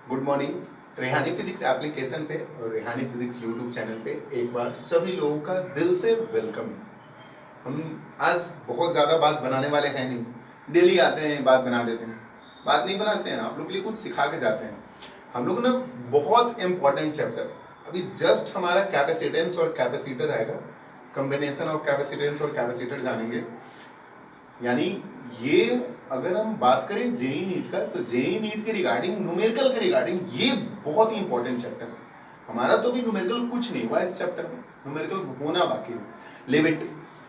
Good morning. Rehani physics application पे और रेहानी physics YouTube channel पे एक बार सभी लोगों का दिल से वेलकम। हम आज बहुत ज़्यादा बात बनाने वाले हैं नहीं, डेली आते हैं बात बना देते हैं, बात नहीं बनाते हैं, आप लोग के लिए कुछ सिखा के जाते हैं। हम लोग ना बहुत इंपॉर्टेंट चैप्टर अभी जस्ट हमारा कैपेसिटेंस और कैपेसिटर आएगा, कॉम्बिनेशन ऑफ कैपेसिटेंस और कैपेसिटर जानेंगे। यानी ये अगर हम बात करें जेई नीट का, तो जेई नीट के रिगार्डिंग, न्यूमेरिकल के रिगार्डिंग ये बहुत ही इंपॉर्टेंट चैप्टर है। हमारा तो भी न्यूमेरिकल कुछ नहीं हुआ इस चैप्टर में, न्यूमेरिकल होना बाकी है। लिमिट,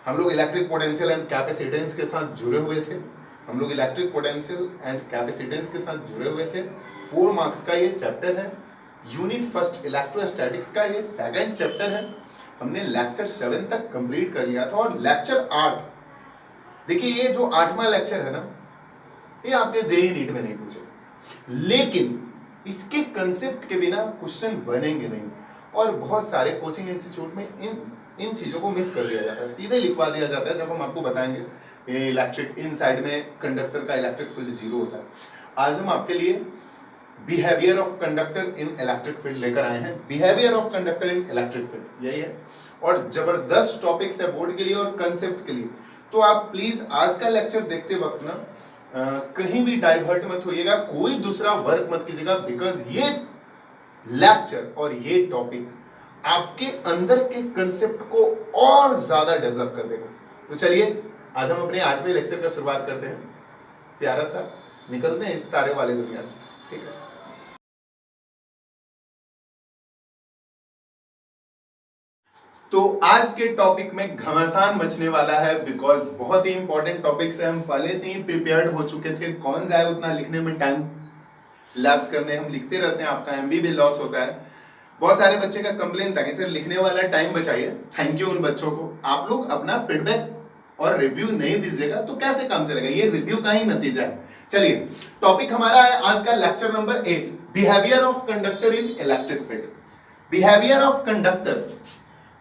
हम लोग इलेक्ट्रिक पोटेंशियल एंड कैपेसिटेंस के साथ जुड़े हुए थे। हम लोग इलेक्ट्रिक पोटेंशियल एंड कैपेसिटेंस के साथ जुड़े हुए थे। 4 मार्क्स का ये चैप्टर है। यूनिट फर्स्ट इलेक्ट्रोस्टैटिक्स का ये सेकंड चैप्टर है। हमने लेक्चर 7 तक कंप्लीट कर लिया था और लेक्चर 8, देखिए ये जो 8वां लेक्चर है ना, ये आपके जेई नीट में नहीं पूछे, लेकिन इसके कंसेप्ट के बिना क्वेश्चन बनेंगे नहीं। और बहुत सारे कोचिंग इंस्टीट्यूट में इन चीजों को मिस कर दिया जाता है, सीधे लिखवा दिया जाता है। जब हम आपको बताएंगे ये इलेक्ट्रिक, इन साइड में कंडक्टर का इलेक्ट्रिक फील्ड 0 होता है। आज हम आपके लिए behaviour of conductor in electric field लेकर आए हैं। Behaviour of conductor in electric field यही है, और जबरदस्त टॉपिक्स है बोर्ड के लिए और कंसेप्ट के लिए। तो आप प्लीज आज का लेक्चर देखते वक्त ना कहीं भी डाइवर्ट मत होइएगा, कोई दूसरा वर्क मत कीजिएगा, बिकॉज ये लेक्चर और ये टॉपिक आपके अंदर के कंसेप्ट को और ज्यादा डेवलप कर देगा। तो चलिए आज हम अपने 8वें लेक्चर का शुरुआत करते हैं। प्यारा सा निकलते हैं इस तारे वाले दुनिया से, ठीक है। तो आज के टॉपिक में घमासान मचने वाला है, बिकॉज बहुत ही इंपॉर्टेंट टॉपिक से हम पहले से ही प्रिपेयर्ड हो चुके थे। कौन जाए उतना लिखने में, टाइम लैप्स करने, हम लिखते रहते हैं, आपका एमबी भी लॉस होता है। बहुत सारे बच्चे का कंप्लेन था कि सर लिखने वाला टाइम बचाइए। थैंक यू उन बच्चों को। आप लोग अपना फीडबैक और रिव्यू नहीं दीजिएगा तो कैसे काम चलेगा, ये रिव्यू का ही नतीजा है। चलिए टॉपिक हमारा है आज का lecture number 8, behaviour of conductor in electric field. Behaviour of conductor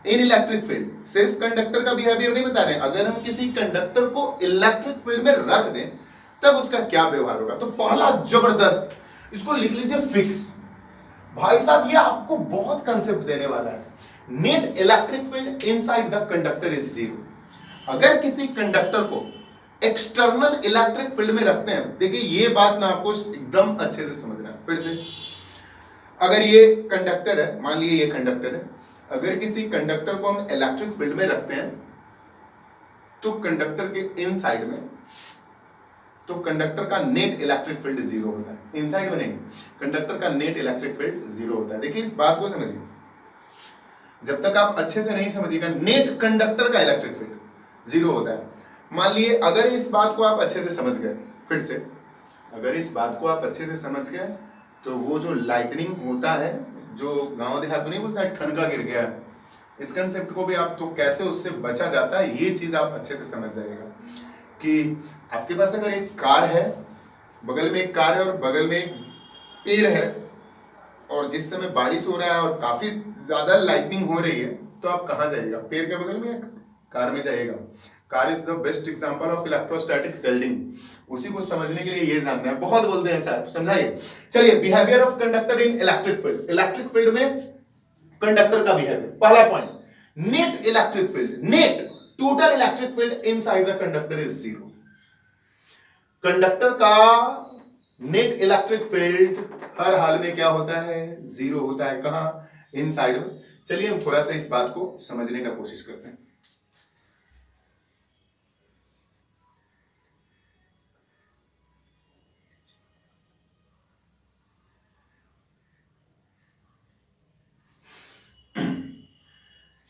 in electric field, सिर्फ कंडक्टर का बिहेवियर नहीं बता रहे, अगर हम किसी कंडक्टर को इलेक्ट्रिक फील्ड में रख दें तब उसका क्या व्यवहार होगा। तो पहला जबरदस्त, इसको लिख लीजिए फिक्स। भाई साहब ये आपको बहुत कंसेप्ट देने वाला है। Net electric field inside the conductor is 0। अगर किसी कंडक्टर को एक्सटर्नल इलेक्ट्रिक फील्ड में रखते हैं, देखिए ये बात ना आपको एकदम अच्छे से समझना है। फिर से, अगर ये कंडक्टर है, मान लीजिए ये कंडक्टर है, अगर किसी कंडक्टर को हम इलेक्ट्रिक फील्ड में रखते हैं तो कंडक्टर के इनसाइड में, तो कंडक्टर का नेट इलेक्ट्रिक फील्ड 0 होता है। इनसाइड में नहीं, कंडक्टर का नेट इलेक्ट्रिक फील्ड 0 होता है। देखिए इस बात को समझिए, जब तक आप अच्छे से नहीं समझिएगा नेट कंडक्टर का इलेक्ट्रिक फील्ड 0 होता है। मान लिए अगर इस बात को आप अच्छे से समझ गए, फिर से अगर इस बात को आप अच्छे से समझ गए, तो वो जो लाइटनिंग होता है, जो गांव देहात में नहीं बोलता है ठनका गिर गया, इस कंसेप्ट को भी आप, तो कैसे उससे बचा जाता है, ये चीज आप अच्छे से समझ जाएगा। कि आपके पास अगर एक कार है, बगल में एक कार है और बगल में एक पेड़ है, और जिस समय बारिश हो रहा है और काफी ज्यादा लाइटनिंग हो रही है, तो आप कहाँ जाइएगा, पेड़ के बगल में या कार में जाइएगा। Car is the best example of electrostatic shielding. उसी को समझने के लिए ये जानना है, बहुत बोलते हैं सर, समझाइए। चलिए behaviour of conductor in electric field, electric field में कंडक्टर का बिहेवियर। पहला point, net electric field, net total electric field inside the conductor is 0। Conductor का नेट इलेक्ट्रिक फील्ड हर हाल में क्या होता है, 0 होता है। कहां, इनसाइड में। चलिए हम थोड़ा सा इस बात को समझने का कोशिश करते हैं।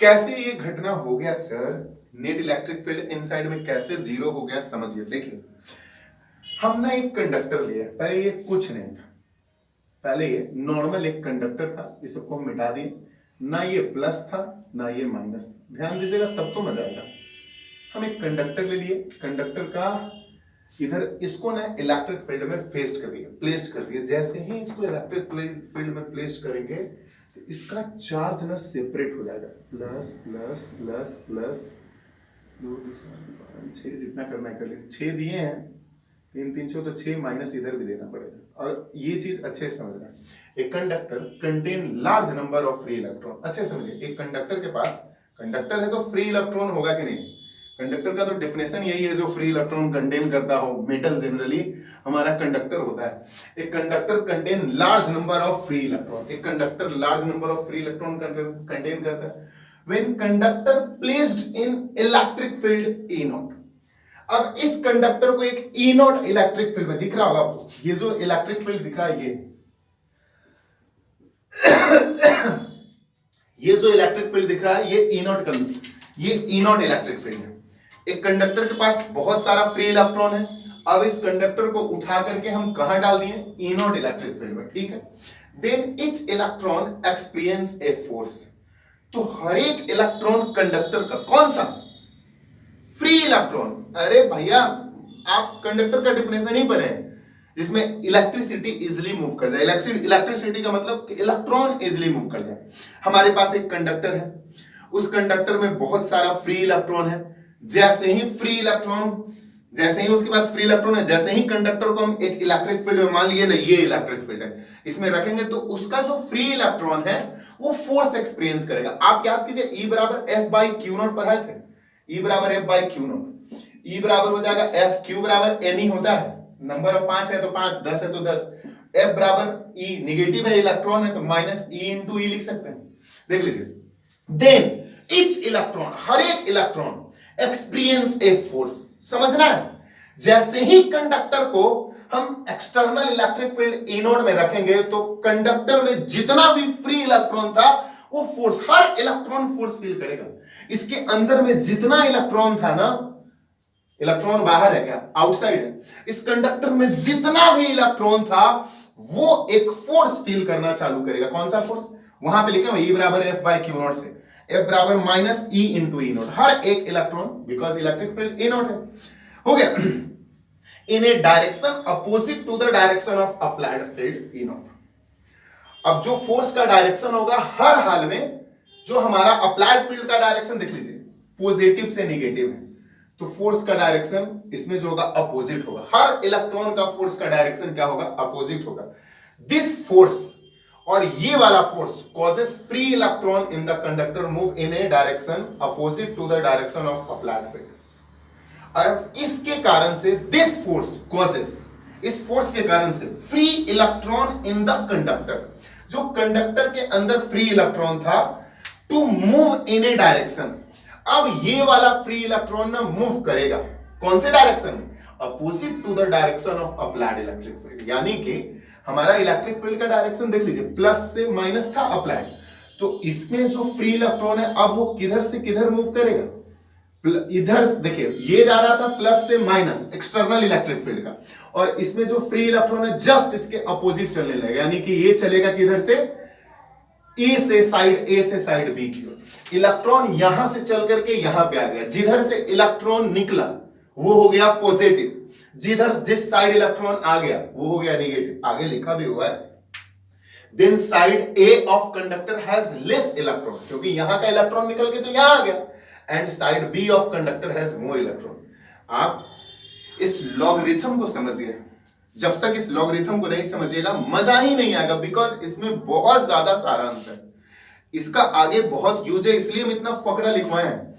कैसे ये घटना हो गया sir, net electric field inside में कैसे 0 हो गया, समझिए। देखिए हमने एक कंडक्टर लिया, पहले ये कुछ नहीं था, पहले ये नॉर्मल एक कंडक्टर था, इस सबको हम मिटा दिए, ना ये प्लस था ना ये माइनस था। ध्यान दीजिएगा तब तो मजा आएगा। हम एक कंडक्टर ले लिए, कंडक्टर का इधर इसको ना इलेक्ट्रिक फील्ड में प्लेस्ड कर दिया। जैसे ही इसको इलेक्ट्रिक फील्ड में प्लेस्ड करेंगे तो इसका चार्ज ना सेपरेट हो जाएगा, प्लस प्लस प्लस प्लस 2 4 5 6, जितना करना है कर लीजिए। 6 दिए हैं, 3 3 तो 6 माइनस इधर भी देना पड़ेगा। और ये चीज अच्छे से समझना, एक conductor contain large number of free electron. अच्छे समझिए, एक कंडक्टर के पास, कंडक्टर है तो फ्री इलेक्ट्रॉन होगा कि नहीं? कंडक्टर का तो डेफिनेशन यही है, जो फ्री इलेक्ट्रॉन कंटेन करता हो। मेटल जनरली हमारा कंडक्टर होता है। एक conductor contain large number of free electron, एक conductor large number of free electron contain करता है when conductor placed in electric field E naught. अब इस कंडक्टर को एक E नॉट इलेक्ट्रिक फील्ड में दिख रहा होगा आपको, ये जो इलेक्ट्रिक फील्ड दिख रहा है, ये जो इलेक्ट्रिक फील्ड दिख रहा है, ये E नॉट इलेक्ट्रिक फील्ड है। एक कंडक्टर के पास बहुत सारा फ्री इलेक्ट्रॉन है। अब इस कंडक्टर को उठा करके हम कहां डाल दिए? E नॉट इलेक्ट्रिक फील्ड में, ठीक है। Then each electron experience a force. तो हर एक इलेक्ट्रॉन कंडक्टर का कौन सा? Free electron. अरे भैया, आप कंडक्टर का डेफिनेशन ही पढ़े, जिसमें इलेक्ट्रिसिटी इजिली मूव कर जाए। इलेक्ट्रिसिटी का मतलब कि इलेक्ट्रॉन इजिली मूव कर जाए। हमारे पास एक कंडक्टर है, उस कंडक्टर में बहुत सारा फ्री इलेक्ट्रॉन है। जैसे ही उसके पास फ्री इलेक्ट्रॉन है, जैसे ही कंडक्टर को हम एक इलेक्ट्रिक फील्ड में, मान लिए ना ये इलेक्ट्रिक फील्ड है, इसमें रखेंगे तो उसका जो फ्री इलेक्ट्रॉन है वो फोर्स एक्सपीरियंस करेगा। आप याद कीजिए, E बराबर F बाई क्यू नॉट पढ़ाए थे। E बराबर F by q not, E बराबर हो जाएगा F, Q बराबर N होता है, नंबर ऑफ 5 है तो 5, 10 है तो 10। F बराबर E, निगेटिव है, इलेक्ट्रॉन है तो माइनस E इंटू E लिख सकते हैं। देख लीजिए, देन ईच इलेक्ट्रॉन, हर एक इलेक्ट्रॉन एक्सपीरियंस ए फोर्स। समझना है, जैसे ही कंडक्टर को हम external electric field E node में रखेंगे तो कंडक्टर में जितना भी फ्री इलेक्ट्रॉन था वो फोर्स, हर इलेक्ट्रॉन फोर्स फील करेगा। इसके अंदर में जितना इलेक्ट्रॉन था ना, इलेक्ट्रॉन बाहर है क्या? आउटसाइड है। इस कंडक्टर में जितना भी इलेक्ट्रॉन था वो एक फोर्स फील करना चालू करेगा। कौन सा फोर्स? वहां पे लिखे हुए E बराबर F बाई क्यू नॉट से, F बराबर minus E into E naught. हर एक electron, because electric field E naught है, हो गया, in a direction opposite to the direction of applied field E naught. अब जो फोर्स का डायरेक्शन होगा हर हाल में, जो हमारा अप्लाइड फील्ड का डायरेक्शन देख लीजिए, पॉजिटिव से नेगेटिव है, तो फोर्स का डायरेक्शन इसमें जो होगा अपोजिट होगा। हर इलेक्ट्रॉन का फोर्स का डायरेक्शन क्या होगा? अपोजिट होगा। दिस फोर्स, और ये वाला force, causes free electron in the conductor move in a direction opposite to the direction of applied field. अब इसके कारण से दिस फोर्स कॉजेस, इस फोर्स के कारण से free electron in the conductor, जो कंडक्टर के अंदर फ्री इलेक्ट्रॉन था, to move in a direction. अब ये वाला फ्री इलेक्ट्रॉन ना मूव करेगा कौन से डायरेक्शन में? Opposite to the direction of applied electric field. यानी कि हमारा इलेक्ट्रिक फील्ड का डायरेक्शन देख लीजिए, प्लस से माइनस था अप्लाइड, तो इसमें जो फ्री इलेक्ट्रॉन है अब वो किधर से किधर मूव करेगा? इधर देखिए, ये जा रहा था प्लस से माइनस एक्सटर्नल इलेक्ट्रिक फील्ड का, और इसमें जो फ्री इलेक्ट्रॉन है जस्ट इसके अपोजिट चलने लगेगा। यानी कि ये चलेगा किधर से? ए से साइड बी की ओर। इलेक्ट्रॉन यहां से चल करके यहां पे आ गया, जिधर से इलेक्ट्रॉन निकला वो हो गया पॉजिटिव, जिस साइड इलेक्ट्रॉन आ गया वो हो गया नेगेटिव। आगे लिखा भी हुआ है, then side A of conductor has less electron, क्योंकि यहां का इलेक्ट्रॉन निकल के तो यहां आ गया, and side B of conductor has more electron. आप इस लॉगरिथम को समझिए, जब तक इस लॉगरिथम को नहीं समझिएगा मजा ही नहीं आएगा, बिकॉज इसमें बहुत ज्यादा सारांश है, इसका आगे बहुत यूज है, इसलिए हम इतना फकड़ा लिखवाए हैं।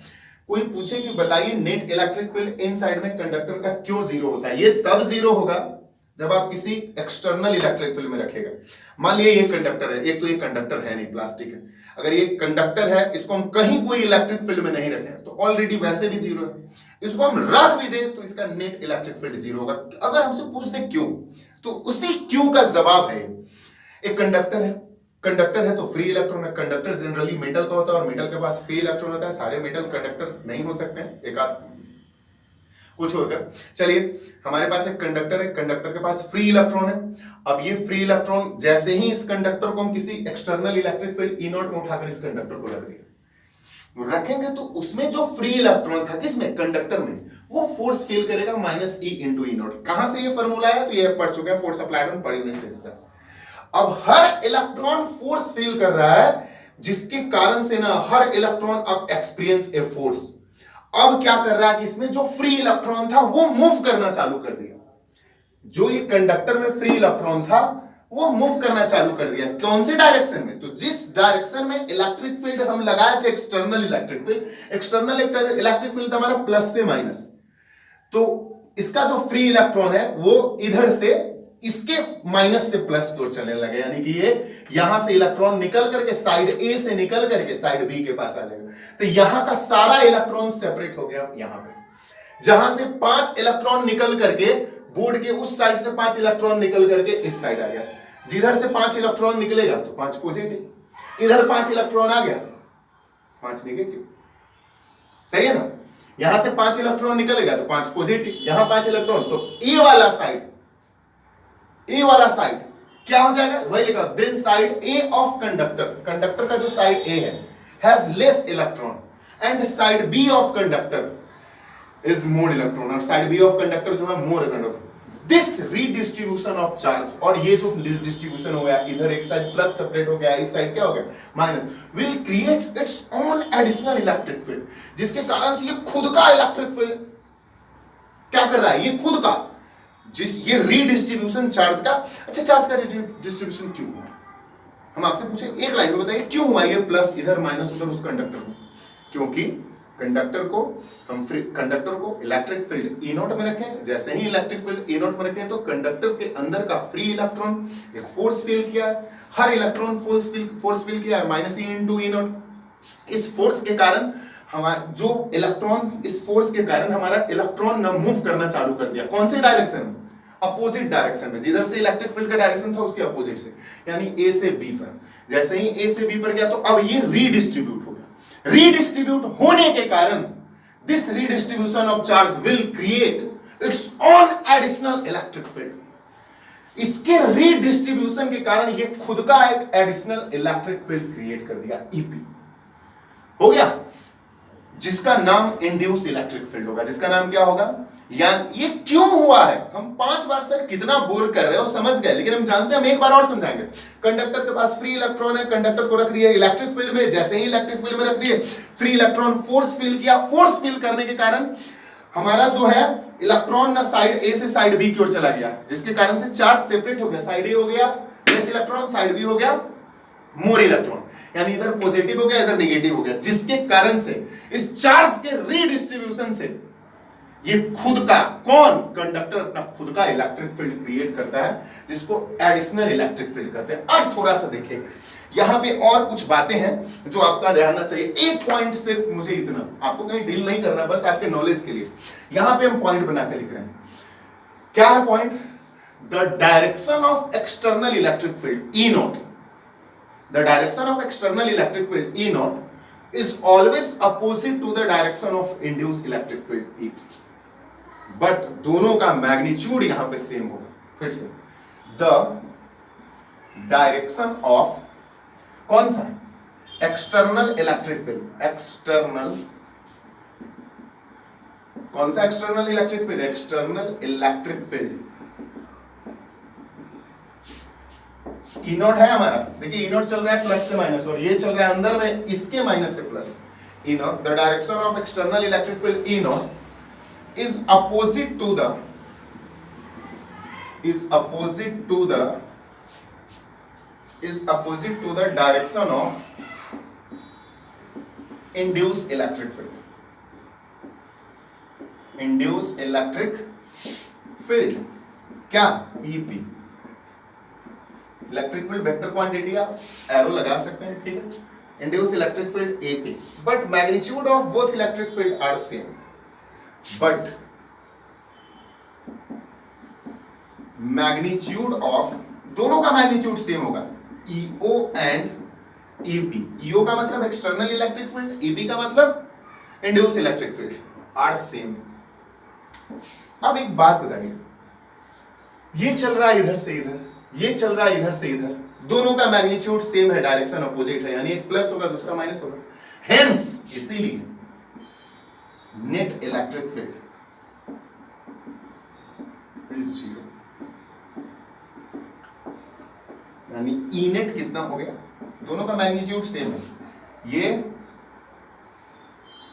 कोई पूछे कि बताइए नेट इलेक्ट्रिक फील्ड इन साइड में कंडक्टर का क्यों जीरो होता है? ये तब जीरो होगा जब आप किसी एक्सटर्नल इलेक्ट्रिक फील्ड में रखेगा। मान लिया ये कंडक्टर है, एक तो ये कंडक्टर है नहीं, प्लास्टिक है, अगर ये कंडक्टर है, इसको हम कहीं कोई इलेक्ट्रिक फील्ड में नहीं रखें तो ऑलरेडी वैसे भी जीरो है, इसको हम रख भी दें तो इसका नेट इलेक्ट्रिक फील्ड जीरो होगा। अगर हमसे पूछ दे क्यों, तो उसी क्यों का जवाब है, एक कंडक्टर है तो फ्री इलेक्ट्रॉन है। कंडक्टर जनरली मेटल का होता है और मेटल के पास फ्री इलेक्ट्रॉन होता है, सारे मेटल कंडक्टर नहीं हो सकते हैं, एक आध कुछ होकर। चलिए, हमारे पास एक कंडक्टर है, कंडक्टर के पास फ्री इलेक्ट्रॉन है। अब ये फ्री इलेक्ट्रॉन जैसे ही इस कंडक्टर को हम किसी external electric field E not में उठाकर इस कंडक्टर को रखेंगे तो उसमें जो फ्री इलेक्ट्रॉन था किसमें? कंडक्टर में, वो फोर्स फील करेगा minus E into E not. कहां से ये फॉर्मूला है? तो ये पढ़ चुके हैं, force applied on per unit resistance. अब हर इलेक्ट्रॉन फोर्स फील कर रहा है, जिसके कारण से ना हर इलेक्ट्रॉन अब एक्सपीरियंस ए फोर्स। अब क्या कर रहा है कि इसमें जो फ्री इलेक्ट्रॉन था वो मूव करना चालू कर दिया। जो ये कंडक्टर में फ्री इलेक्ट्रॉन था वो मूव करना चालू कर दिया। कौन से डायरेक्शन में? तो जिस डायरेक्शन में इलेक्ट्रिक फील्ड हम लगाए थे, external electric field, external electric field हमारा प्लस से माइनस, तो इसका जो फ्री इलेक्ट्रॉन है वो इधर से इसके माइनस से प्लस की ओर चलने लगे, यानी कि ये यहां से इलेक्ट्रॉन निकल करके साइड ए से निकल करके साइड बी के पास आ जाएगा। तो यहां का सारा इलेक्ट्रॉन सेपरेट हो गया। यहां पे जहां से 5 इलेक्ट्रॉन निकल करके बोर्ड के उस साइड से 5 इलेक्ट्रॉन निकल करके इस साइड आ गया। जिधर से 5 इलेक्ट्रॉन निकलेगा तो 5 पॉजिटिव, इधर 5 इलेक्ट्रॉन आ गया 5 नेगेटिव, सही है ना। यहां से 5 इलेक्ट्रॉन निकलेगा तो 5 पॉजिटिव, यहां 5 इलेक्ट्रॉन, तो ए वाला साइड क्या हो जाएगा? वही लिखा, then side A of conductor का जो साइड ए है has less electron and side B of conductor is more electron, और साइड बी ऑफ कंडक्टर जो है more conductor. This redistribution of charge, और ये जो डिस्ट्रीब्यूशन हो गया, इधर एक साइड प्लस सेपरेट हो गया, इस साइड क्या हो गया minus, will create its own additional electric field, जिसके कारण से ये खुद का इलेक्ट्रिक फील्ड क्या कर रहा है, ये खुद का ये रीडिस्ट्रीब्यूशन चार्ज का। अच्छा, चार्ज का डिस्ट्रीब्यूशन क्यों हुआ? हम आपसे पूछे एक लाइन में बताइए क्यों हुआ ये प्लस इधर माइनस उधर उस कंडक्टर में? क्योंकि कंडक्टर को इलेक्ट्रिक फील्ड ई नोट में रखें, जैसे ही इलेक्ट्रिक फील्ड ई नोट में रखें तो कंडक्टर के अंदर का फ्री इलेक्ट्रॉन एक फोर्स फील किया है, हर इलेक्ट्रॉन फोर्स फील किया है माइनस ई इंटू ई नोट। इस फोर्स के कारण हमारा जो इलेक्ट्रॉन, इस फोर्स के कारण हमारा इलेक्ट्रॉन ना मूव करना चालू कर दिया। कौन से डायरेक्शन में? अपोजिट डायरेक्शन में, जिधर से इलेक्ट्रिक फील्ड का डायरेक्शन था उसके अपोजिट से, यानी ए से बी पर। जैसे ही ए से बी पर गया तो अब ये रीडिस्ट्रीब्यूट हो गया। रीडिस्ट्रीब्यूट होने के कारण this redistribution of charge will create its own additional electric field. इसके रीडिस्ट्रीब्यूशन के कारण ये खुद का एक एडिशनल इलेक्ट्रिक फील्ड क्रिएट कर दिया, ईपी हो गया, जिसका नाम इंड्यूस इलेक्ट्रिक फील्ड होगा। जिसका नाम क्या होगा? यानी ये क्यों हुआ है, हम 5 बार सर कितना बोर कर रहे हो समझ गए, लेकिन हम जानते हैं, हम एक बार और समझाएंगे। कंडक्टर के पास फ्री इलेक्ट्रॉन है, कंडक्टर को रख दिया इलेक्ट्रिक फील्ड में, जैसे ही इलेक्ट्रिक फील्ड में रख दिए फ्री इलेक्ट्रॉन फोर्स फील किया, फोर्स फील करने के कारण हमारा जो है इलेक्ट्रॉन ना साइड ए से साइड बी की ओर चला गया, जिसके कारण से चार्ज सेपरेट हो गया, साइड ए हो गया लेस इलेक्ट्रॉन, साइड बी हो गया मोर इलेक्ट्रॉन, यानी इधर पॉजिटिव हो गया इधर नेगेटिव हो गया, जिसके कारण से इस चार्ज के रीडिस्ट्रीब्यूशन से ये खुद का, कौन? कंडक्टर अपना खुद का इलेक्ट्रिक फील्ड क्रिएट करता है, जिसको एडिशनल इलेक्ट्रिक फील्ड कहते हैं। अब थोड़ा सा देखिए यहां पे और कुछ बातें हैं जो आपका रहना चाहिए। एक पॉइंट सिर्फ मुझे इतना, आपको कहीं डील नहीं करना, बस आपके नॉलेज के लिए यहां पे हम पॉइंट बना के लिख रहे हैं। क्या है point? The direction of external electric field E not, the direction of external electric field E naught is always opposite to the direction of induced electric field E, but दोनों का मैग्नीट्यूड यहां पे सेम होगा। फिर से the direction of कौन सा? External electric field, external, कौन सा external electric field? External electric field E not है हमारा, देखिए ई नॉट चल रहा है प्लस से माइनस, और ये चल रहा है अंदर में इसके माइनस से plus. E naught, the direction of external electric field E naught is opposite to the direction of induce electric field, induce electric field क्या? EP, electric field vector quantity का एरो लगा सकते हैं, ठीक है। Induce electric field EP, but magnitude of both electric field are same, but magnitude of दोनों का magnitude same होगा, ईओ एंड ईपी। ईओ का मतलब एक्सटर्नल इलेक्ट्रिक फील्ड, ईपी का मतलब induce electric field are same. अब एक बात बताइए, ये चल रहा है इधर से इधर, ये चल रहा है इधर से इधर, दोनों का मैग्नीट्यूड सेम है, डायरेक्शन अपोजिट है, यानी एक प्लस होगा दूसरा माइनस होगा, हेंस इसीलिए नेट इलेक्ट्रिक फील्ड जीरो, यानी ई नेट कितना हो गया? दोनों का मैग्नीट्यूड सेम है, ये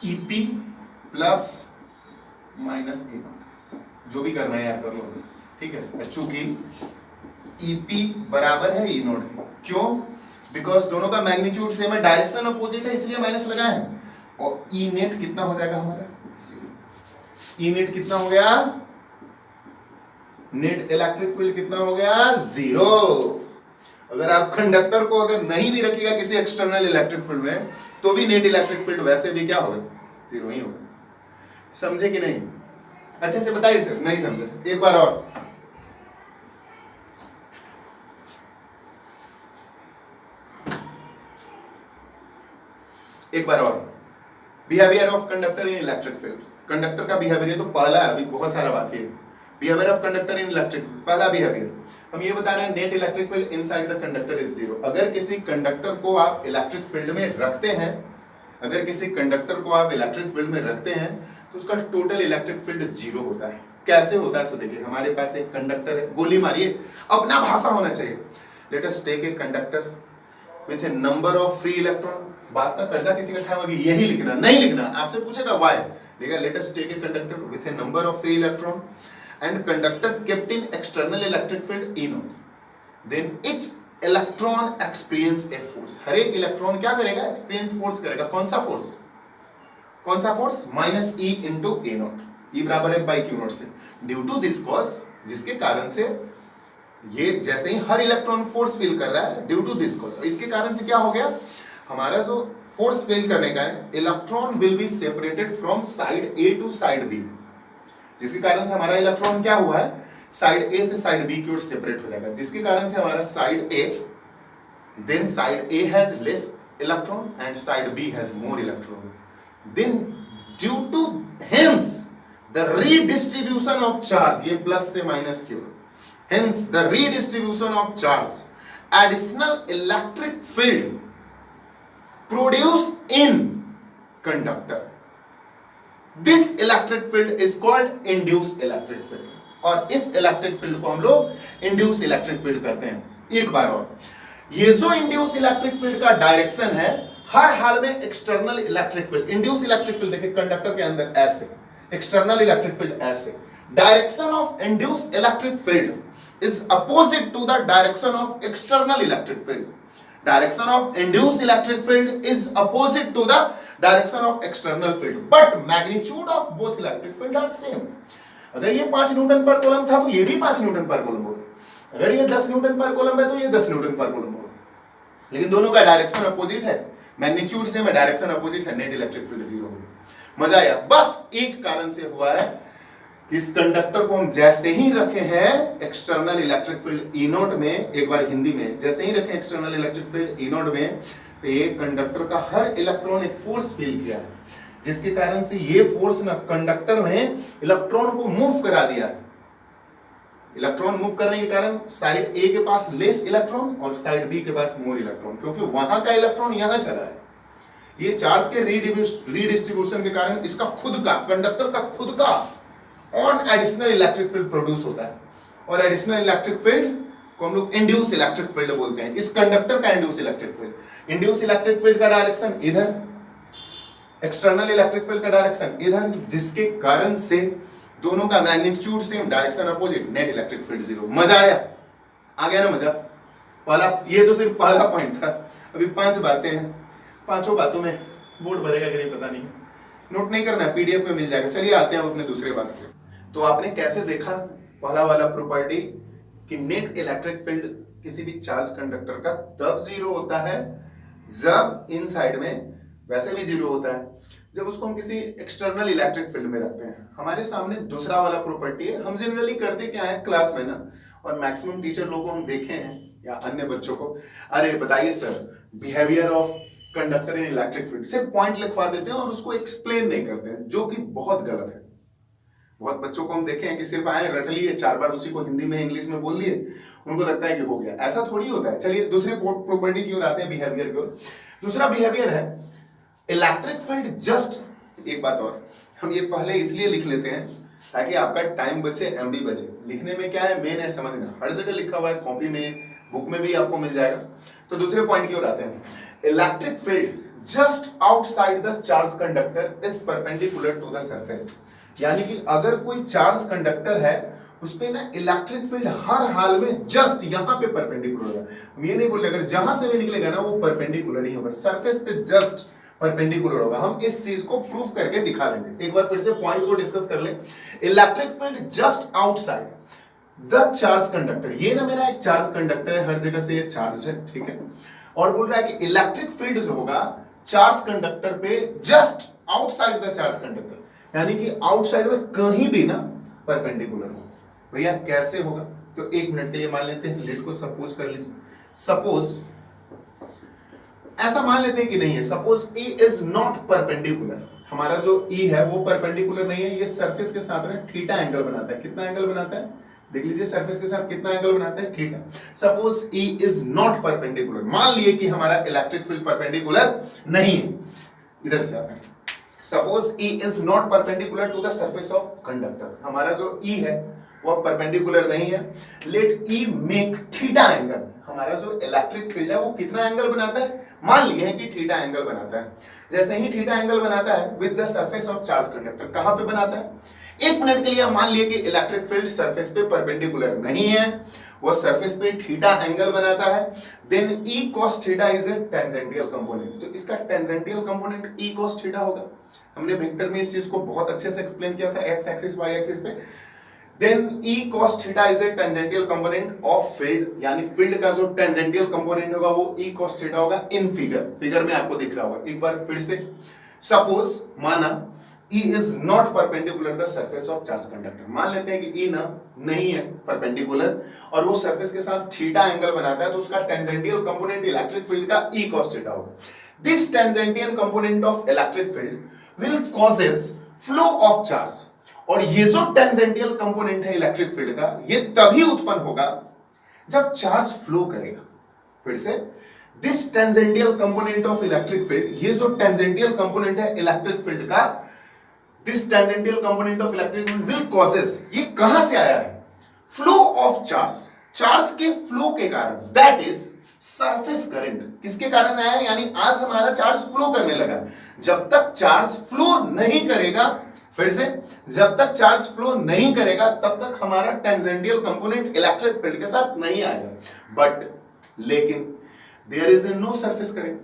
ईपी प्लस माइनस ए, जो भी करना है यार कर लो, ठीक है, चूंकि ईपी बराबर है ई नोट के। क्यों? बिकॉज दोनों का मैग्नीट्यूड सेम है, डायरेक्शन अपोजिट है, इसलिए माइनस लगाए हैं। और ई नेट कितना हो जाएगा हमारा? ई नेट कितना हो गया? नेट इलेक्ट्रिक फील्ड कितना हो गया? 0। अगर आप कंडक्टर को अगर नहीं भी रखिएगा किसी एक्सटर्नल इलेक्ट्रिक फील्ड में, तो भी नेट इलेक्ट्रिक फील्ड वैसे भी क्या होगा? 0 ही होगा। समझे कि नहीं? अच्छे से बताइए सर। नहीं समझे? एक बार और। एक बार और। Behaviour of conductor in electric field. Conductor का बिहेवियर तो पहला है, अभी बहुत सारा बाकी है। Behaviour of conductor in electric field, पहला बिहेवियर हम ये बता रहे हैं, net electric field inside the conductor is 0। अगर किसी कंडक्टर को आप इलेक्ट्रिक फील्ड में रखते हैं, अगर किसी कंडक्टर को आप इलेक्ट्रिक फील्ड में रखते हैं, तो उसका टोटल इलेक्ट्रिक फील्ड 0 होता है। कैसे होता है? तो देखिए, हमारे पास एक कंडक्टर है, गोली मारिए, अपना भाषा होना चाहिए। Let us take a conductor with a number of free electron. बात का कर्जा किसी का उठाएगा, यही लिखना, नहीं लिखना, आपसे पूछेगा व्हाई, लेगा let us take a conductor with a number of free electron and conductor kept in external electric field E naught, then each electron experience a force. हर एक इलेक्ट्रॉन क्या करेगा? एक्सपीरियंस फोर्स करेगा। कौन सा फोर्स? कौन सा force? Minus E into A naught, E बराबर है बाई क्यू नॉट से, ड्यू टू दिस कॉज, जिसके कारण से ये जैसे ही हर इलेक्ट्रॉन फोर्स फील कर रहा है, ड्यू टू दिस कॉज, इसके कारण से क्या हो गया? हमारा जो फोर्स फील करने का है, electron will be separated from side A to side B, जिसके कारण से हमारा इलेक्ट्रॉन क्या हुआ है? साइड ए से साइड बी की ओर सेपरेट हो जाएगा, जिसके कारण से हमारा side A, then side A has less electron and side B has more electron, then due to hence the redistribution of charge, ये प्लस से माइनस की ओर, hence the redistribution of charge, additional electric field produced in conductor, this electric field is called induced electric field, और इस electric field को हम लोग induce electric field कहते हैं। एक बार और, ये जो इंड्यूस इलेक्ट्रिक फील्ड का डायरेक्शन है, हर हाल में external electric field, induce electric field देखिए कंडक्टर के अंदर ऐसे, एक्सटर्नल इलेक्ट्रिक फील्ड ऐसे, direction of induce electric field is opposite to the direction of external electric field. Direction of induced electric field is opposite to the direction of external field, but magnitude of both electric field are same. अगर ये 5 Newton पर coulomb था तो ये भी 5 Newton पर coulomb होगा, अगर ये 10 न्यूटन पर कूलम है तो ये 10 न्यूटन पर कूलम होगा, लेकिन दोनों का डायरेक्शन अपोजिट है, मैग्नीट्यूड सेम है, डायरेक्शन अपोजिट है, नेट इलेक्ट्रिक फील्ड 0 होगा। मजा आया? बस एक कारण से हुआ है, इस कंडक्टर को हम जैसे ही रखे हैं एक्सटर्नल इलेक्ट्रिक फील्ड ई नोट में, एक बार हिंदी में, जैसे ही रखे एक्सटर्नल इलेक्ट्रिक फील्ड ई नोट में, तो ये कंडक्टर का हर इलेक्ट्रॉन एक फोर्स फील किया है, जिसके कारण से ये फोर्स ना कंडक्टर में इलेक्ट्रॉन को मूव करा दिया है। इलेक्ट्रॉन मूव करने के कारण साइड ए के पास लेस इलेक्ट्रॉन और साइड बी के पास मोर इलेक्ट्रॉन, क्योंकि वहां का इलेक्ट्रॉन यहां चला है। ये चार्ज के रीडिस्ट्रीब्यूशन के कारण इसका खुद का, कंडक्टर का खुद का on additional electric field produce होता है, और एडिशनल इलेक्ट्रिक फील्ड को हम लोग इंड्यूस इलेक्ट्रिक फील्ड बोलते हैं। इस कंडक्टर का induce electric field, induce electric field का डायरेक्शन इधर, एक्सटर्नल इलेक्ट्रिक फील्ड का डायरेक्शन इधर, जिसके कारण से दोनों का magnitude same, direction opposite, net electric field 0। मजा आया? आ गया ना मजा? पहला, ये तो सिर्फ पहला पॉइंट था, अभी 5 बातें हैं, 5 बातों में बोर्ड भरेगा कि नहीं पता नहीं, नोट नहीं करना, पीडीएफ में मिल जाएगा। चलिए आते हैं अपने दूसरे बात के। तो आपने कैसे देखा पहला वाला प्रॉपर्टी कि नेट इलेक्ट्रिक फील्ड किसी भी चार्ज कंडक्टर का तब 0 होता है जब इनसाइड में, वैसे भी 0 होता है जब उसको हम किसी एक्सटर्नल इलेक्ट्रिक फील्ड में रखते हैं। हमारे सामने दूसरा वाला प्रॉपर्टी है। हम जनरली करते क्या है क्लास में ना, और मैक्सिमम टीचर लोगों को हम देखे हैं या अन्य बच्चों को, अरे बताइए sir behaviour of conductor in electric field, सिर्फ पॉइंट लिखवा देते हैं और उसको एक्सप्लेन नहीं करते हैं, जो कि बहुत गलत है। बहुत बच्चों को हम देखे हैं कि सिर्फ आए रट लिए, 4 बार उसी को हिंदी में इंग्लिश में बोल दिए, उनको लगता है कि हो गया। ऐसा थोड़ी होता है। चलिए दूसरे प्रॉपर्टी की ओर आते हैं, बिहेवियर की ओर। दूसरा बिहेवियर है इलेक्ट्रिक फील्ड जस्ट, एक बात और, हम ये पहले इसलिए लिख लेते हैं ताकि आपका टाइम बचे, एमबी बचे। लिखने में क्या है, मेन है समझना, हर जगह लिखा हुआ है, कॉपी में, बुक में भी आपको मिल जाएगा। तो दूसरे पॉइंट की ओर आते हैं, electric field just outside the charge conductor is perpendicular to the surface. यानी कि अगर कोई चार्ज कंडक्टर है उस पे ना इलेक्ट्रिक फील्ड हर हाल में जस्ट यहाँ पे परपेंडिकुलर होगा। हम ये नहीं बोल रहे अगर जहां से भी निकलेगा ना वो परपेंडिकुलर ही होगा, सरफेस पे जस्ट परपेंडिकुलर होगा। हम इस चीज को प्रूव करके दिखा देंगे। एक बार फिर से पॉइंट को डिस्कस कर ले। Electric field just outside the charge conductor, ये ना मेरा एक चार्ज कंडक्टर है, हर जगह से ये चार्ज है, ठीक है। और बोल रहा है कि इलेक्ट्रिक फील्ड जो होगा चार्ज कंडक्टर पे just outside the charge conductor, यानी कि आउटसाइड में कहीं भी ना परपेंडिकुलर हो। भैया कैसे होगा? तो एक मिनट के लिए मान लेते हैं, लेट को सपोज कर लीजिए। सपोज ऐसा मान लेते हैं कि नहीं है, suppose E is not perpendicular, हमारा जो E है वो परपेंडिकुलर नहीं है, ये सरफेस के साथ में थीटा एंगल बनाता है। कितना एंगल बनाता है? देख लीजिए सरफेस के साथ कितना एंगल बनाता है, theta. Suppose E is not perpendicular, मान लिए कि हमारा इलेक्ट्रिक फील्ड परपेंडिकुलर नहीं है। इधर से आता है, suppose E is not perpendicular to the surface of conductor, हमारा जो E है वो परपेंडिकुलर नहीं है। Let E make theta angle, हमारा जो इलेक्ट्रिक फील्ड है वो कितना एंगल बनाता है? मान लिए हैं कि थीटा एंगल बनाता है। जैसे ही थीटा एंगल बनाता है with the surface of charge conductor, कहां पे बनाता है? एक मिनट के लिए मान लिए कि इलेक्ट्रिक फील्ड सरफेस पे परपेंडिकुलर नहीं है, वो सरफेस पे थीटा एंगल बनाता है। Then E cos theta is a tangential component, तो इसका tangential component E cos theta होगा। हमने वेक्टर में इस चीज को बहुत अच्छे से एक्सप्लेन किया था, एक्स एक्सिस वाई एक्सिस पे। Then E cos theta is a tangential component of field, यानी फील्ड का जो टेंजेंटियल कंपोनेंट होगा वो E cos theta होगा इन फिगर में आपको दिख रहा होगा। एक बार फिर से सपोज माना E is not perpendicular the surface of charge conductor, मान लेते हैं कि E ना नहीं है परपेंडिकुलर और वो सरफेस के साथ थीटा एंगल बनाता है, तो उसका टेंजेंटियल कंपोनेंट इलेक्ट्रिक फील्ड का E cos theta होगा। This tangential component of electric field will causes flow of charge, और ये जो टेंजेंटियल कंपोनेंट है इलेक्ट्रिक फील्ड का ये तभी उत्पन्न होगा जब चार्ज फ्लो करेगा। फिर से, this tangential component of electric field, ये जो टेंजेंटियल कंपोनेंट है इलेक्ट्रिक फील्ड का, this tangential component of electric field will causes, ये कहां से आया है? फ्लो ऑफ चार्ज, चार्ज के फ्लो के कारण, दैट इज सरफेस करंट। किसके कारण आया? यानी आज हमारा चार्ज फ्लो करने लगा। जब तक चार्ज फ्लो नहीं करेगा, फिर से, जब तक चार्ज फ्लो नहीं करेगा तब तक हमारा टेंजेंटियल कंपोनेंट इलेक्ट्रिक फील्ड के साथ नहीं आएगा। बट लेकिन there is no surface current,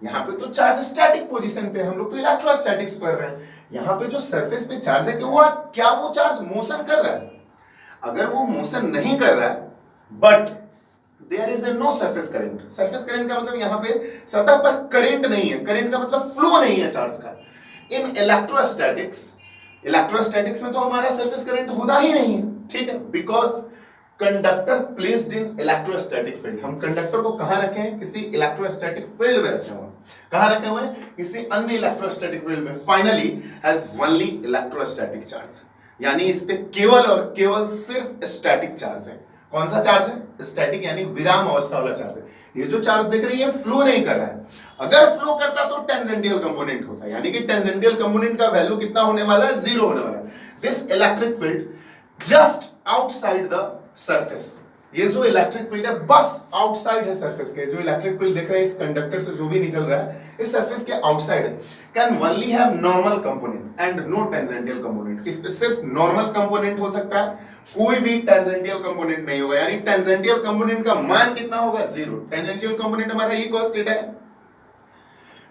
यहां पे तो चार्ज स्टैटिक पोजीशन पे, हम लोग तो इलेक्ट्रोस्टैटिक्स पढ़ रहे हैं। यहां पे जो सरफेस पे चार्ज है क्या वो चार्ज मोशन कर रहा है? अगर वो मोशन नहीं कर रहा है but there is no surface current, surface current का मतलब यहां पे सतह पर करंट नहीं है, करंट का मतलब फ्लो नहीं है चार्ज का। इन इलेक्ट्रोस्टैटिक्स में तो हमारा सरफेस करंट होता ही नहीं है, ठीक है, because conductor placed in electrostatic field. हम कंडक्टर को कहां रखे हैं? किसी इलेक्ट्रोस्टैटिक फील्ड में रखे हुए। कहां रखे हुए हैं? किसी अन्य इलेक्ट्रोस्टैटिक फील्ड में। Finally has only electrostatic charge, यानी इस पे केवल और केवल सिर्फ स्टैटिक चार्ज है। कौन सा चार्ज है? स्टैटिक, यानी विराम अवस्था वाला चार्ज है। ये जो चार्ज देख रही है फ्लो नहीं कर रहा है। अगर फ्लो करता तो टेंजेंटियल कंपोनेंट होता, यानी कि टेंजेंटियल कंपोनेंट का वैल्यू कितना होने वाला है? 0 होने वाला है। This electric field just outside the surface, ये जो इलेक्ट्रिक फील्ड है बस आउटसाइड है सरफेस के। जो इलेक्ट्रिक फील्ड देख रहे हैं इस कंडक्टर से जो भी निकल रहा है इस सरफेस के आउटसाइड है। Can only have normal component and no tangential component, इस पे सिर्फ नॉर्मल कंपोनेंट हो सकता है, कोई भी टेंजेंटियल कंपोनेंट नहीं होगा। यानी टेंजेंटियल कंपोनेंट का मान कितना होगा? 0। टेंजेंटियल कंपोनेंट हमारा E cos थीटा है।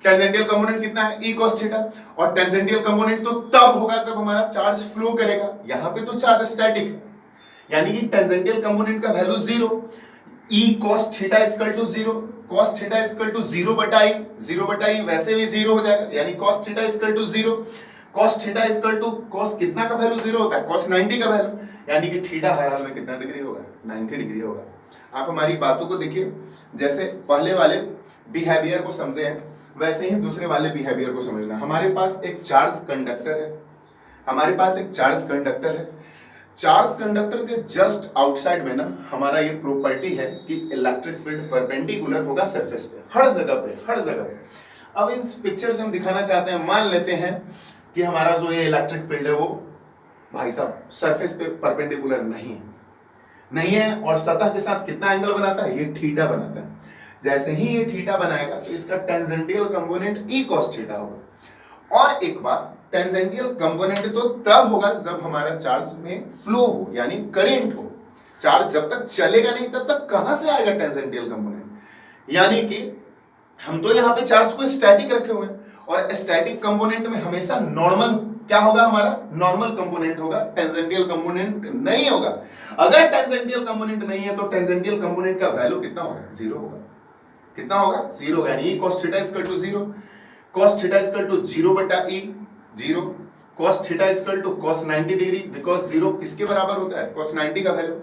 टेंजेंटियल कंपोनेंट कितना है? E cos theta. और टेंजेंटियल कंपोनेंट तो तब होगा जब हमारा चार्ज फ्लो करेगा। यहां पे तो चार्ज स्टैटिक है, यानी कि टेंजेंटियल कंपोनेंट का value 0। E cos theta equal to 0, cos theta equal to 0 बटा i, 0 बटा i वैसे भी 0 हो जाएगा, यानी cos theta equal to 0। cos theta equal to cos कितना का वैल्यू 0 होता है? cos 90 का वैल्यू, यानी कि थीटा हर हाल में कितना डिग्री होगा? 90 डिग्री होगा। आप हमारी बातों को देखिए, जैसे पहले वाले बिहेवियर को समझे हैं वैसे ही दूसरे वाले बिहेवियर को समझना। हमारे पास एक चार्ज कंडक्टर है, हमारे पास एक चार्ज कंडक्टर है। चार्ज कंडक्टर के जस्ट आउटसाइड में ना हमारा ये प्रॉपर्टी है कि इलेक्ट्रिक फील्ड परपेंडिकुलर होगा सरफेस पे, हर जगह पे, हर जगह पे। अब इन पिक्चर से हम दिखाना चाहते हैं, मान लेते हैं कि हमारा जो ये इलेक्ट्रिक फील्ड है वो भाई साहब सरफेस पे परपेंडिकुलर नहीं है और सतह के साथ कितना एंगल बनाता है? ये थीटा बनाता है। जैसे ही ये थीटा बनाएगा तो इसका tangential component E cos theta होगा। और एक बात, टेंजेंटियल कंपोनेंट तो तब होगा जब हमारा चार्ज में फ्लो हो, यानी करंट हो। चार्ज जब तक चलेगा नहीं तब तक कहां से आएगा टेंजेंटियल कंपोनेंट। यानी कि हम तो यहां पे चार्ज को स्टैटिक रखे हुए हैं, और स्टैटिक कंपोनेंट में हमेशा नॉर्मल क्या होगा, हमारा नॉर्मल कंपोनेंट होगा, टेंजेंटियल कंपोनेंट नहीं होगा। अगर टेंजेंटियल कंपोनेंट नहीं है तो टेंजेंटियल कंपोनेंट का वैल्यू कितना होगा, जीरो होगा। कितना होगा, जीरो होगा। यानी cos theta equal to zero, cos theta equal to zero बटा E, zero. cos theta equal to cos 90 degree, because zero किसके बराबर होता है, cos 90 का वैल्यू।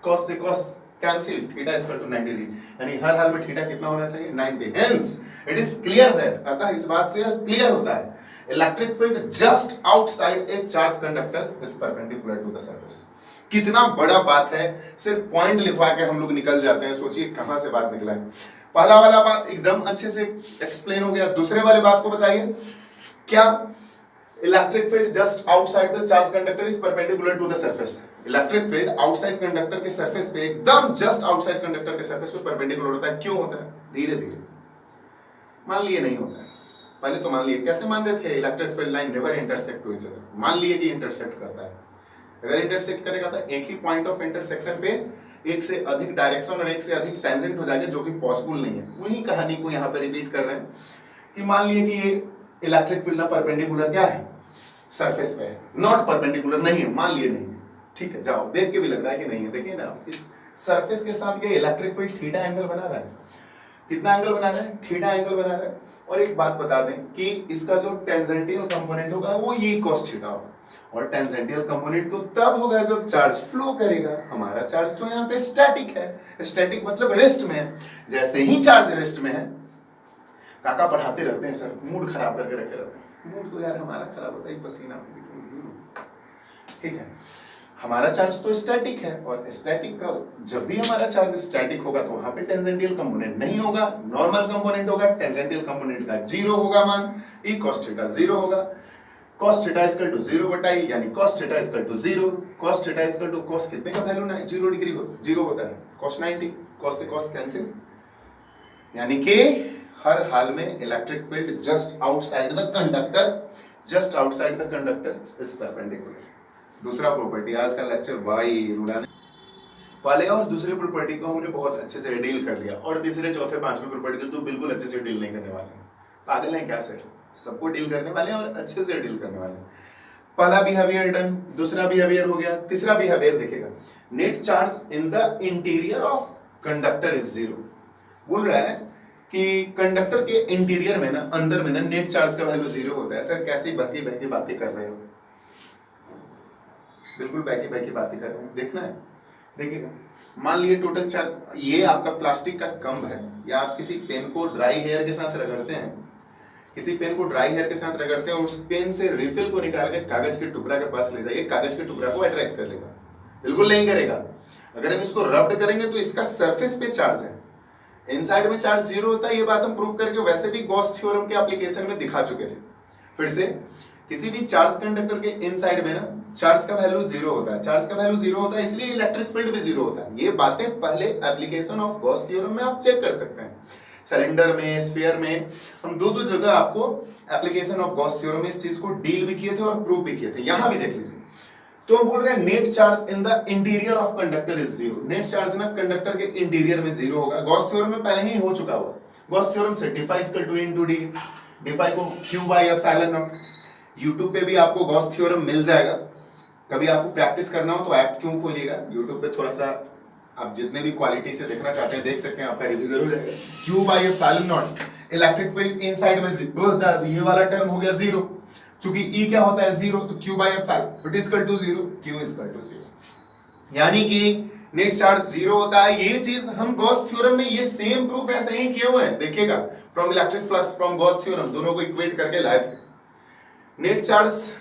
cos से cos cancel, theta equal to 90 degree, यानी हर हाल में थीटा कितना होना चाहिए, 90। Hence it is clear that, अतः इस बात से क्लियर होता है electric field just outside a charge conductor is perpendicular to the surface. कितना बड़ा बात है, सिर्फ पॉइंट लिखवा के हम लोग निकल जाते हैं। सोचिए कहां से बात निकला है। पहला वाला बात एकदम अच्छे से एक्सप्लेन हो गया। दूसरे वाले बात को बताइए, क्या electric field just outside the charge conductor is perpendicular to the surface. Electric field outside conductor के सरफेस पे, एकदम जस्ट आउटसाइड कंडक्टर के सरफेस पे परपेंडिकुलर होता है। क्यों होता है, धीरे धीरे। मान लिए नहीं होता है, पहले तो मान लिए। कैसे मानते थे, electric field line never intersect to each other. मान लिए कि इंटरसेक्ट करता है। अगर इंटरसेक्ट करेगा तो एक ही पॉइंट ऑफ इंटरसेक्शन पे एक से अधिक डायरेक्शन और एक से अधिक टेंजेंट हो जाएगा, जो कि पॉसिबल नहीं है। वही कहानी को यहाँ पे रिपीट कर रहे हैं कि मान लिए कि ये इलेक्ट्रिक फील्ड ना परपेंडिकुलर क्या है, सरफेस पे है, नॉट परपेंडिकुलर नहीं है, मान लिए नहीं है। ठीक है, जाओ देख के भी लग रहा है कि नहीं है। देखिए ना, इस सरफेस के साथ ये इलेक्ट्रिक फील्ड थीटा एंगल बना रहा है। कितना एंगल बना रहा है, थीटा एंगल बना रहा है। और एक बात बता दें कि इसका जो टेंजेंटियल कंपोनेंट होगा वो ये cos थीटा होगा, और टेंजेंटियल कंपोनेंट तो तब होगा जब चार्ज फ्लो करेगा। हमारा चार्ज तो यहाँ पे स्टैटिक है। स्टैटिक मतलब रेस्ट में है। जैसे ही चार्ज रेस्ट में है, काका पढ़ाते रहते हैं सर, मूड खराब करके रखे रहते हैं। मूड तो यार हमारा खराब होता है पसीना में। ठीक है, हमारा चार्ज तो स्टैटिक है, और स्टैटिक का जब भी हमारा चार्ज स्टैटिक होगा तो वहां पे टेंजेंटियल कंपोनेंट नहीं होगा, नॉर्मल कंपोनेंट होगा। टेंजेंटियल कंपोनेंट का जीरो होगा मान, ई cos थीटा जीरो होगा। cos theta equal to zero बटा ई, यानी cos theta equal to zero. cos theta equal to cos कितने का वैल्यू ना, जीरो डिग्री हो, जीरो होता है, cos 90। cos से cos कैंसिल, यानी कि हर हाल में electric field just outside the conductor, just outside the conductor is perpendicular. दूसरा प्रॉपर्टी, आज का लेक्चर भाई रुड़ाने पहले और दूसरे प्रॉपर्टी को हमने बहुत अच्छे से डील कर लिया, और तीसरे चौथे पांचवें प्रॉपर्टी को तो बिल्कुल अच्छे से डील नहीं करने वाले। पागल हैं क्या सर, सबको डील करने वाले और अच्छे से डील करने वाले। पहला बिहेवियर डन, दूसरा बिहेवियर हो गया। तीसरा बिहेवियर देखेगा, net charge in the interior of conductor is zero. बोल रहा है कि कंडक्टर के इंटीरियर में ना, अंदर में ना, नेट चार्ज का वैल्यू जीरो होता है। सर कैसी बहकी बहकी बातें कर रहे हो, बिल्कुल बैकी बैकी बातें कर रहे हैं, देखना है। देखिएगा, मान लीजिए टोटल चार्ज, ये आपका प्लास्टिक का कम्ब है, या आप किसी पेन को ड्राई हेयर के साथ रगड़ते हैं, किसी पेन को ड्राई हेयर के साथ रगड़ते हैं, और उस पेन से रिफिल को निकाल के कागज के टुकड़ा के पास ले जाइए, कागज के टुकड़ा को अट्रैक्ट कर लेगा, बिल्कुल नहीं करेगा। अगर हम इसको रब्ड करेंगे तो इसका सरफेस पे चार्ज है, इनसाइड में चार्ज जीरो होता है। ये बात हम प्रूव करके वैसे भी गॉस थ्योरम के एप्लीकेशन में दिखा चुके थे। फिर से, किसी भी चार्ज कंडक्टर के इनसाइड में ना चार्ज का वैल्यू जीरो होता है। चार्ज का वैल्यू जीरो होता है, इसलिए इलेक्ट्रिक फील्ड भी जीरो होता है। ये बातें पहले एप्लीकेशन ऑफ गॉस थ्योरम में आप चेक कर सकते हैं। सिलेंडर में, स्फीयर में, हम दो जगह आपको एप्लीकेशन ऑफ गॉस थ्योरम में इस चीज को डील भी किए थे और प्रूव भी किए थे। यहां भी देख लीजिए। तो हम बोल रहे हैं net charge in the interior of conductor is zero. Net charge ना कंडक्टर के इंटीरियर में जीरो होगा। गॉस थ्योरम में पहले ही हो चुका हुआ। गॉस थ्योरम से D phi equal to into D, D phi को q by epsilon naught. YouTube पे भी आपको गॉस थ्योरम मिल जाएगा। कभी आपको प्रैक्टिस करना हो तो ऐप क्यों खोलिएगा, यूट्यूब पे थोड़ा सा आप जितने भी क्वालिटी से देखना चाहते हैं देख सकते हैं, आपका रिवीजन हो जाएगा। Q by epsilon not, electric field inside में जीरो होता है, ये वाला टर्म हो गया जीरो। चूंकि ई क्या होता है जीरो, तो Q by epsilon it is equal to zero, Q is equal to zero, यानी कि नेट चार्ज जीरो होता है। ये चीज हम गॉस थ्योरम में ये सेम प्रूफ ऐसे ही किए हुए हैं, देखिएगा। From electric flux from Gauss theorem, दोनों को इक्वेट करके लाए थे। Net charge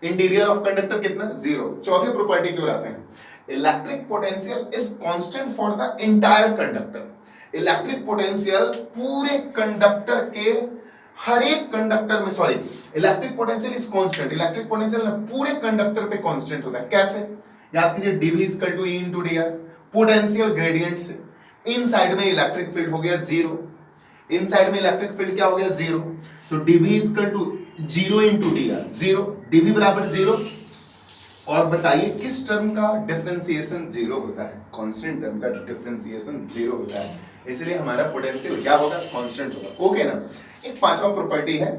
interior of conductor कितना, जीरो। चौथे प्रॉपर्टी की ओर आते हैं। Electric potential is constant for the entire conductor. Electric potential पूरे कंडक्टर के हर एक कंडक्टर में, sorry, electric potential is constant. Electric potential पूरे कंडक्टर पे कांस्टेंट होता है। कैसे, याद कीजिए, dv equal to E into D R, potential gradient से। इन साइड में इलेक्ट्रिक फील्ड हो गया जीरो, इन साइड में इलेक्ट्रिक फील्ड क्या हो गया, जीरो। तो dv equal to zero into D R, zero, D भी बराबर जीरो। और बताइए किस टर्म का डिफरेंशिएशन जीरो होता है? कांस्टेंट टर्म का डिफरेंशिएशन जीरो होता है, इसलिए हमारा पोटेंशियल क्या होगा? कांस्टेंट होगा। ओके ना। एक पांचवा प्रॉपर्टी है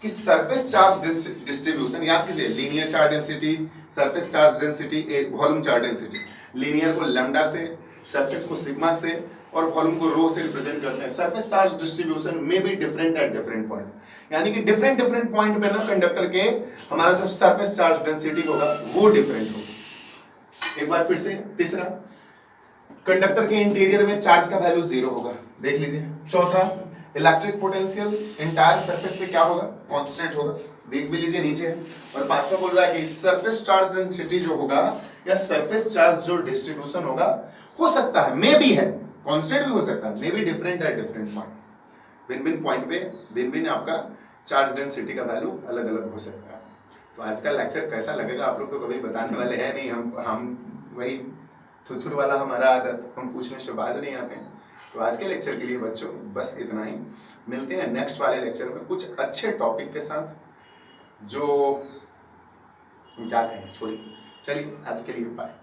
कि सरफेस चार्ज डिस्ट्रीब्यूशन, याद कीजिए, linear charge density, surface charge density, volume charge density. Linear को लैम्डा से, सरफेस को सिग्मा से और वॉल्यूम को रो से रिप्रेजेंट करते हैं। सरफेस चार्ज डिस्ट्रीब्यूशन में भी डिफरेंट एट डिफरेंट पॉइंट, यानी कि डिफरेंट डिफरेंट पॉइंट पे ना कंडक्टर के हमारा जो सरफेस चार्ज डेंसिटी होगा वो डिफरेंट होगा। एक बार फिर से तीसरा, कंडक्टर के इंटीरियर में चार्ज का वैल्यू जीरो होगा, देख लीजिए। चौथा, इलेक्ट्रिक पोटेंशियल इंटायर सरफेस पे क्या होगा? कांस्टेंट होगा, देख भी लीजिए नीचे। और पांचवा बोल रहा है कि सरफेस चार्ज डेंसिटी जो होगा या सरफेस चार्ज जो डिस्ट्रीब्यूशन होगा, हो सकता है, मे बी है, कांस्टेंट भी हो सकता है, मे बी डिफरेंट है डिफरेंट पॉइंट। भिन्न भिन्न पॉइंट पे भिन्न भिन्न आपका चार्ज डेंसिटी का वैल्यू अलग अलग हो सकता है। तो आज का लेक्चर कैसा लगेगा? आप लोग तो कभी बताने वाले हैं नहीं, हम वही थुथुर वाला हमारा आदत, हम पूछने से बाज नहीं आते हैं। तो आज के लेक्चर के लिए बच्चों बस इतना ही। मिलते हैं नेक्स्ट वाले लेक्चर में कुछ अच्छे टॉपिक के साथ, जो क्या कहें, छोड़िए, चलिए आज के लिए बाय।